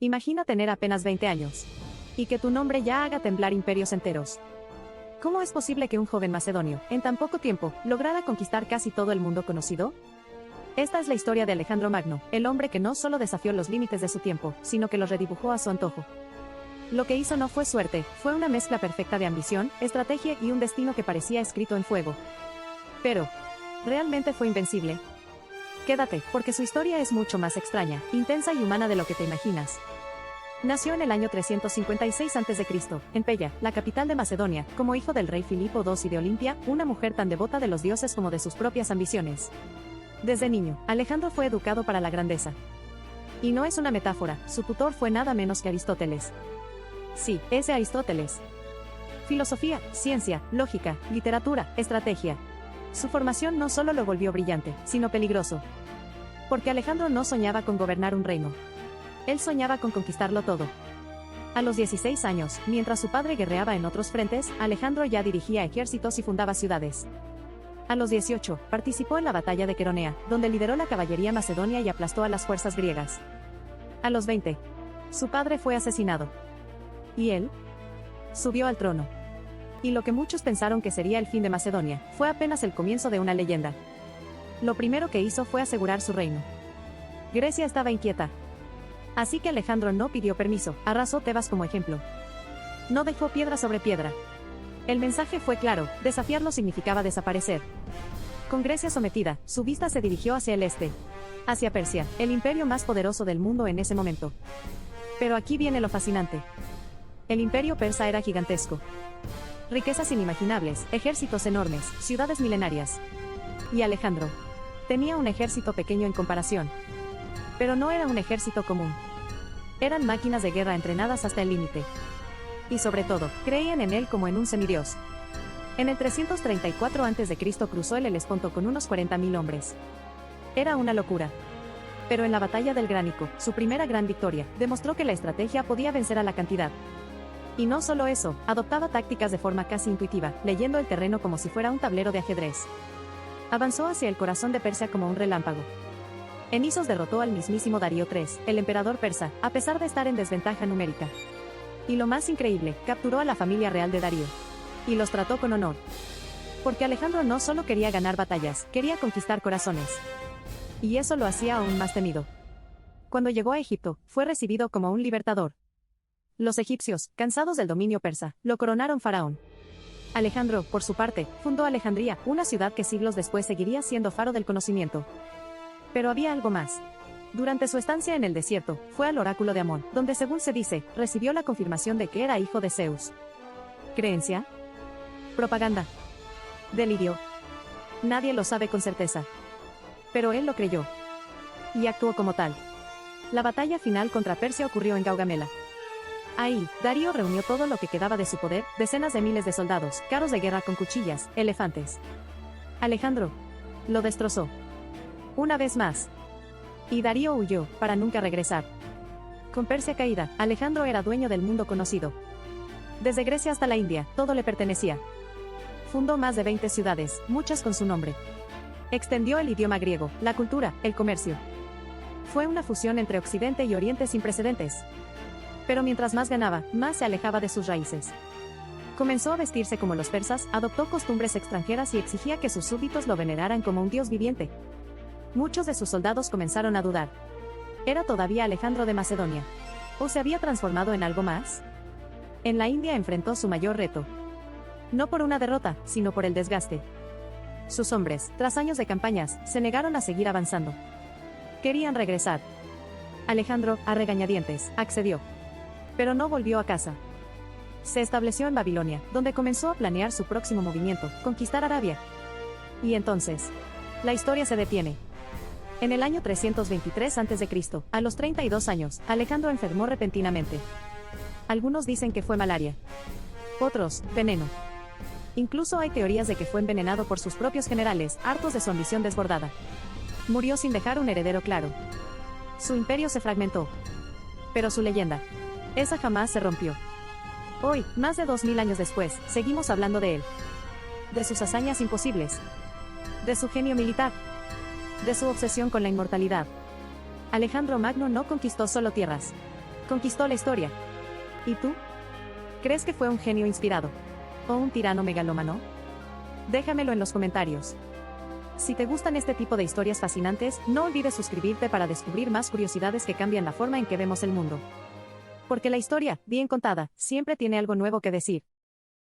Imagina tener apenas 20 años. Y que tu nombre ya haga temblar imperios enteros. ¿Cómo es posible que un joven macedonio, en tan poco tiempo, lograra conquistar casi todo el mundo conocido? Esta es la historia de Alejandro Magno, el hombre que no solo desafió los límites de su tiempo, sino que los redibujó a su antojo. Lo que hizo no fue suerte, fue una mezcla perfecta de ambición, estrategia y un destino que parecía escrito en fuego. Pero, ¿realmente fue invencible? Quédate, porque su historia es mucho más extraña, intensa y humana de lo que te imaginas. Nació en el año 356 a.C., en Pella, la capital de Macedonia, como hijo del rey Filipo II y de Olimpia, una mujer tan devota de los dioses como de sus propias ambiciones. Desde niño, Alejandro fue educado para la grandeza. Y no es una metáfora, su tutor fue nada menos que Aristóteles. Sí, ese Aristóteles. Filosofía, ciencia, lógica, literatura, estrategia. Su formación no solo lo volvió brillante, sino peligroso. Porque Alejandro no soñaba con gobernar un reino. Él soñaba con conquistarlo todo. A los 16 años, mientras su padre guerreaba en otros frentes, Alejandro ya dirigía ejércitos y fundaba ciudades. A los 18, participó en la batalla de Queronea, donde lideró la caballería macedonia y aplastó a las fuerzas griegas. A los 20, su padre fue asesinado. ¿Y él? Subió al trono. Y lo que muchos pensaron que sería el fin de Macedonia, fue apenas el comienzo de una leyenda. Lo primero que hizo fue asegurar su reino. Grecia estaba inquieta. Así que Alejandro no pidió permiso, arrasó Tebas como ejemplo. No dejó piedra sobre piedra. El mensaje fue claro, desafiarlo significaba desaparecer. Con Grecia sometida, su vista se dirigió hacia el este. Hacia Persia, el imperio más poderoso del mundo en ese momento. Pero aquí viene lo fascinante. El imperio persa era gigantesco. Riquezas inimaginables, ejércitos enormes, ciudades milenarias. Y Alejandro tenía un ejército pequeño en comparación. Pero no era un ejército común. Eran máquinas de guerra entrenadas hasta el límite. Y sobre todo, creían en él como en un semidios. En el 334 a.C. cruzó el Helesponto con unos 40.000 hombres. Era una locura. Pero en la batalla del Gránico, su primera gran victoria, demostró que la estrategia podía vencer a la cantidad. Y no solo eso, adoptaba tácticas de forma casi intuitiva, leyendo el terreno como si fuera un tablero de ajedrez. Avanzó hacia el corazón de Persia como un relámpago. En Isos derrotó al mismísimo Darío III, el emperador persa, a pesar de estar en desventaja numérica. Y lo más increíble, capturó a la familia real de Darío. Y los trató con honor. Porque Alejandro no solo quería ganar batallas, quería conquistar corazones. Y eso lo hacía aún más temido. Cuando llegó a Egipto, fue recibido como un libertador. Los egipcios, cansados del dominio persa, lo coronaron faraón. Alejandro, por su parte, fundó Alejandría, una ciudad que siglos después seguiría siendo faro del conocimiento. Pero había algo más. Durante su estancia en el desierto, fue al oráculo de Amón, donde según se dice, recibió la confirmación de que era hijo de Zeus. ¿Creencia? ¿Propaganda? ¿Delirio? Nadie lo sabe con certeza. Pero él lo creyó. Y actuó como tal. La batalla final contra Persia ocurrió en Gaugamela. Ahí, Darío reunió todo lo que quedaba de su poder, decenas de miles de soldados, carros de guerra con cuchillas, elefantes. Alejandro lo destrozó. Una vez más. Y Darío huyó, para nunca regresar. Con Persia caída, Alejandro era dueño del mundo conocido. Desde Grecia hasta la India, todo le pertenecía. Fundó más de 20 ciudades, muchas con su nombre. Extendió el idioma griego, la cultura, el comercio. Fue una fusión entre Occidente y Oriente sin precedentes. Pero mientras más ganaba, más se alejaba de sus raíces. Comenzó a vestirse como los persas, adoptó costumbres extranjeras y exigía que sus súbditos lo veneraran como un dios viviente. Muchos de sus soldados comenzaron a dudar. ¿Era todavía Alejandro de Macedonia? ¿O se había transformado en algo más? En la India enfrentó su mayor reto. No por una derrota, sino por el desgaste. Sus hombres, tras años de campañas, se negaron a seguir avanzando. Querían regresar. Alejandro, a regañadientes, accedió. Pero no volvió a casa. Se estableció en Babilonia, donde comenzó a planear su próximo movimiento, conquistar Arabia. Y entonces, la historia se detiene. En el año 323 a.C., a los 32 años, Alejandro enfermó repentinamente. Algunos dicen que fue malaria. Otros, veneno. Incluso hay teorías de que fue envenenado por sus propios generales, hartos de su ambición desbordada. Murió sin dejar un heredero claro. Su imperio se fragmentó. Pero su leyenda, esa jamás se rompió. Hoy, más de 2000 años después, seguimos hablando de él. De sus hazañas imposibles. De su genio militar. De su obsesión con la inmortalidad. Alejandro Magno no conquistó solo tierras. Conquistó la historia. ¿Y tú? ¿Crees que fue un genio inspirado? ¿O un tirano megalómano? Déjamelo en los comentarios. Si te gustan este tipo de historias fascinantes, no olvides suscribirte para descubrir más curiosidades que cambian la forma en que vemos el mundo. Porque la historia, bien contada, siempre tiene algo nuevo que decir.